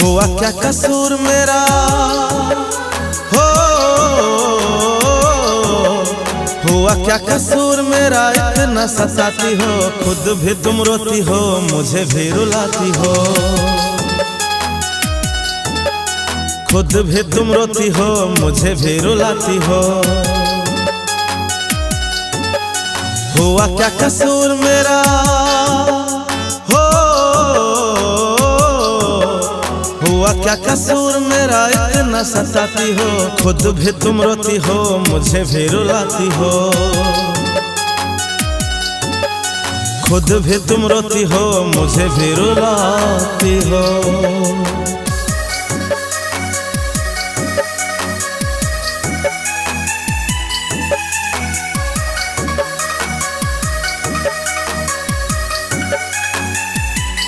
हुआ क्या कसूर मेरा हो, हुआ क्या कसूर मेरा इतना सताती हो। खुद भी तुम रोती हो, मुझे भी रुलाती हो। खुद भी तुम रोती हो, मुझे भी रुलाती हो। हुआ क्या कसूर मेरा हो, हुआ क्या कसूर मेरा इतना सताती हो। खुद भी तुम रोती हो, मुझे भी रुलाती हो। खुद भी तुम रोती हो, मुझे भी रुलाती हो।